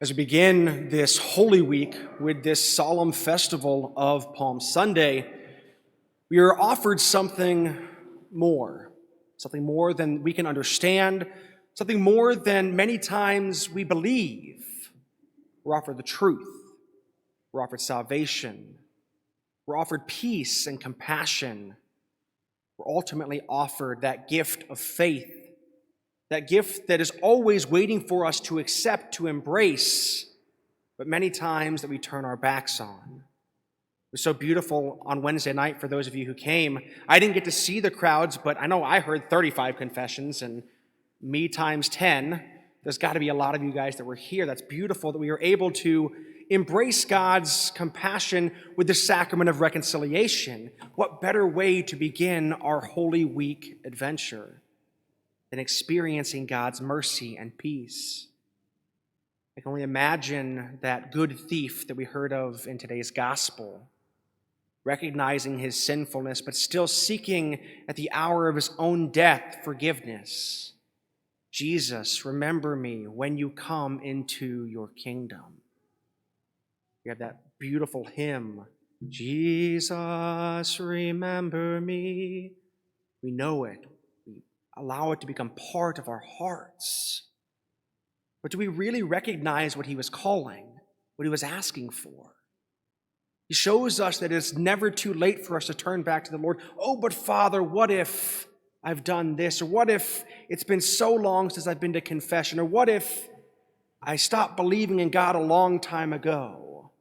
As we begin this Holy Week with this solemn festival of Palm Sunday, we are offered something more than we can understand, something more than many times we believe. We're offered the truth, we're offered salvation, we're offered peace and compassion, we're ultimately offered that gift of faith, that gift that is always waiting for us to accept, to embrace, but many times that we turn our backs on. It was so beautiful on Wednesday night for those of you who came. I didn't get to see the crowds, but I know I heard 35 confessions, and me times 10. There's got to be a lot of you guys that were here. That's beautiful that we are able to embrace God's compassion with the sacrament of reconciliation. What better way to begin our Holy Week adventure than experiencing God's mercy and peace? I can only imagine that good thief that we heard of in today's gospel, recognizing his sinfulness, but still seeking at the hour of his own death forgiveness. Jesus, remember me when you come into your kingdom. We have that beautiful hymn, Jesus, remember me. We know it. Allow it to become part of our hearts. But do we really recognize what he was calling, what he was asking for? He shows us that it's never too late for us to turn back to the Lord. Oh, but Father, what if I've done this? Or what if it's been so long since I've been to confession? Or what if I stopped believing in God a long time ago?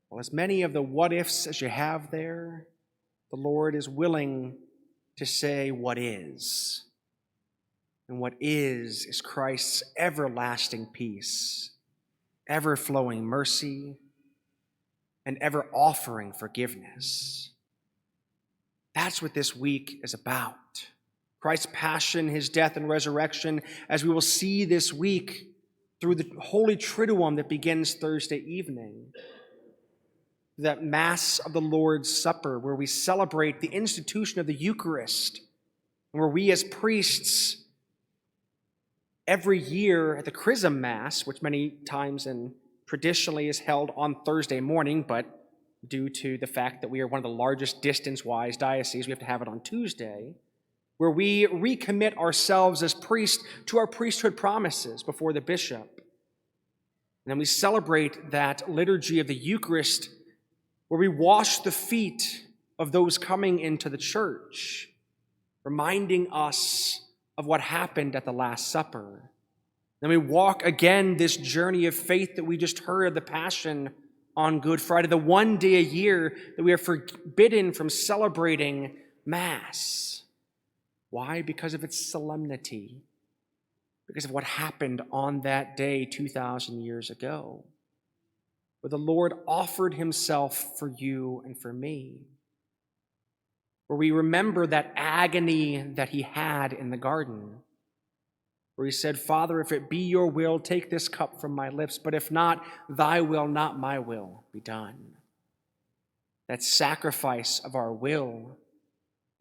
Well, as many of the what ifs as you have there, the Lord is willing to say what is. And what is Christ's everlasting peace, ever-flowing mercy, and ever-offering forgiveness. That's what this week is about. Christ's passion, his death, and resurrection, as we will see this week through the Holy Triduum that begins Thursday evening. That Mass of the Lord's Supper, where we celebrate the institution of the Eucharist, and where we as priests every year at the Chrism Mass, which many times and traditionally is held on Thursday morning, but due to the fact that we are one of the largest distance-wise dioceses, we have to have it on Tuesday, where we recommit ourselves as priests to our priesthood promises before the bishop. And then we celebrate that liturgy of the Eucharist, where we wash the feet of those coming into the church, reminding us of what happened at the Last Supper. Then we walk again this journey of faith that we just heard of the Passion on Good Friday, the one day a year that we are forbidden from celebrating Mass. Why? Because of its solemnity, because of what happened on that day 2,000 years ago, where the Lord offered himself for you and for me, where we remember that agony that he had in the garden, where he said, Father, if it be your will, take this cup from my lips, but if not, thy will, not my will, be done. That sacrifice of our will,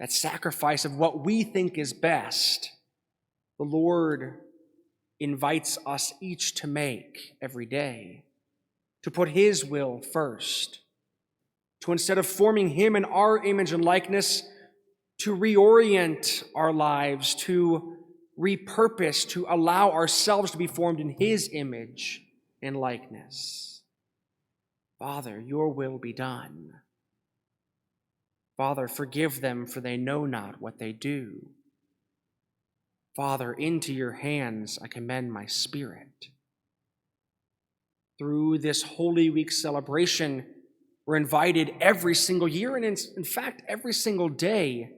that sacrifice of what we think is best, the Lord invites us each to make every day, to put his will first, to instead of forming him in our image and likeness, to reorient our lives, to repurpose, to allow ourselves to be formed in his image and likeness. Father, your will be done. Father, forgive them, for they know not what they do. Father, into your hands I commend my spirit. Through this Holy Week celebration, we're invited every single year, and in fact, every single day,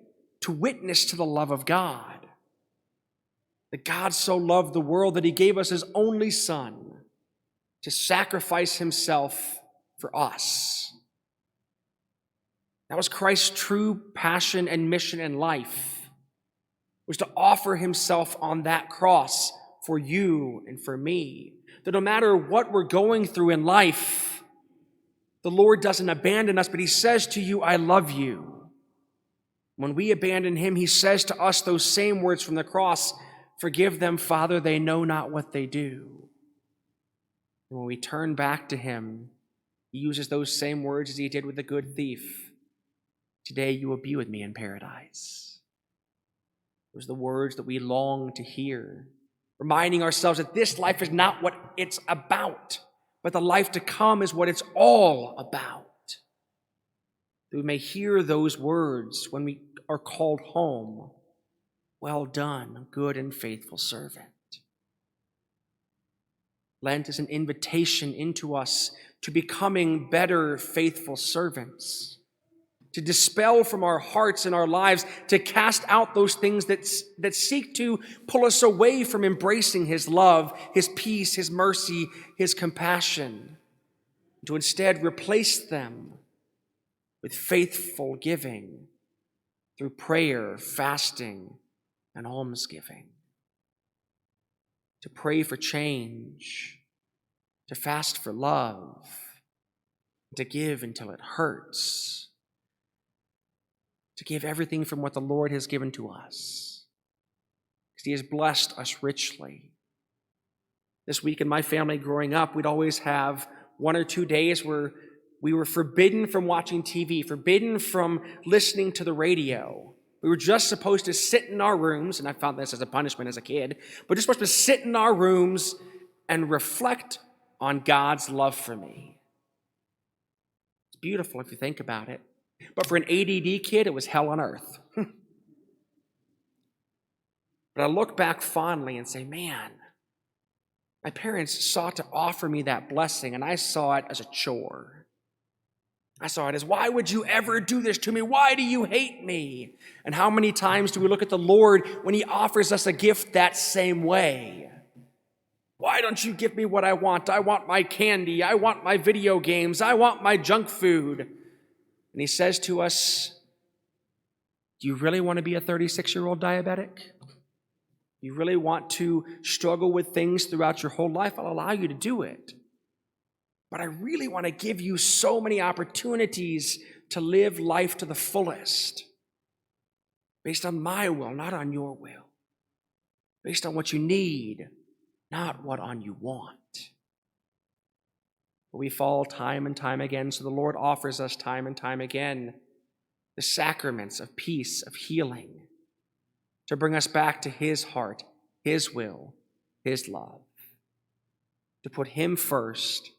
to witness to the love of God. That God so loved the world that he gave us his only Son to sacrifice himself for us. That was Christ's true passion and mission in life, was to offer himself on that cross for you and for me. That no matter what we're going through in life, the Lord doesn't abandon us, but he says to you, I love you. When we abandon him, he says to us those same words from the cross, forgive them, Father, they know not what they do. And when we turn back to him, he uses those same words as he did with the good thief. Today you will be with me in paradise. Those are the words that we long to hear, reminding ourselves that this life is not what it's about, but the life to come is what it's all about. That we may hear those words when we are called home. Well done, good and faithful servant. Lent is an invitation into us to becoming better, faithful servants, to dispel from our hearts and our lives, to cast out those things that seek to pull us away from embracing his love, his peace, his mercy, his compassion, to instead replace them with faithful giving through prayer, fasting, and almsgiving. To pray for change, to fast for love, to give until it hurts, to give everything from what the Lord has given to us, because he has blessed us richly. This week in my family growing up, we'd always have 1 or 2 days where we were forbidden from watching TV, forbidden from listening to the radio. We were just supposed to sit in our rooms, and I found this as a punishment as a kid, but just supposed to sit in our rooms and reflect on God's love for me. It's beautiful if you think about it. But for an ADD kid, it was hell on earth. But I look back fondly and say, man, my parents sought to offer me that blessing, and I saw it as a chore. I saw it as, why would you ever do this to me? Why do you hate me? And how many times do we look at the Lord when he offers us a gift that same way? Why don't you give me what I want? I want my candy. I want my video games. I want my junk food. And he says to us, do you really want to be a 36-year-old diabetic? You really want to struggle with things throughout your whole life? I'll allow you to do it. But I really want to give you so many opportunities to live life to the fullest, based on my will, not on your will, based on what you need, not what on you want. But we fall time and time again, so the Lord offers us time and time again the sacraments of peace, of healing, to bring us back to his heart, his will, his love, to put him first,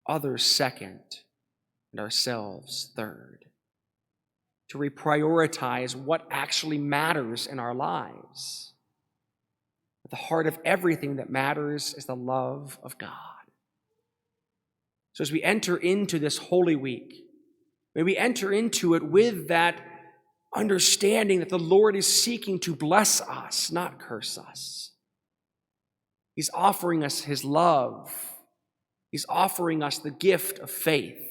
others second, and ourselves third. To reprioritize what actually matters in our lives. At the heart of everything that matters is the love of God. So as we enter into this Holy Week, may we enter into it with that understanding that the Lord is seeking to bless us, not curse us. He's offering us his love. He's offering us the gift of faith.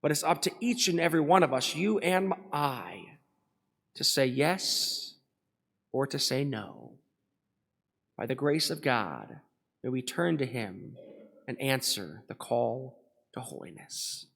But it's up to each and every one of us, you and I, to say yes or to say no. By the grace of God, may we turn to him and answer the call to holiness.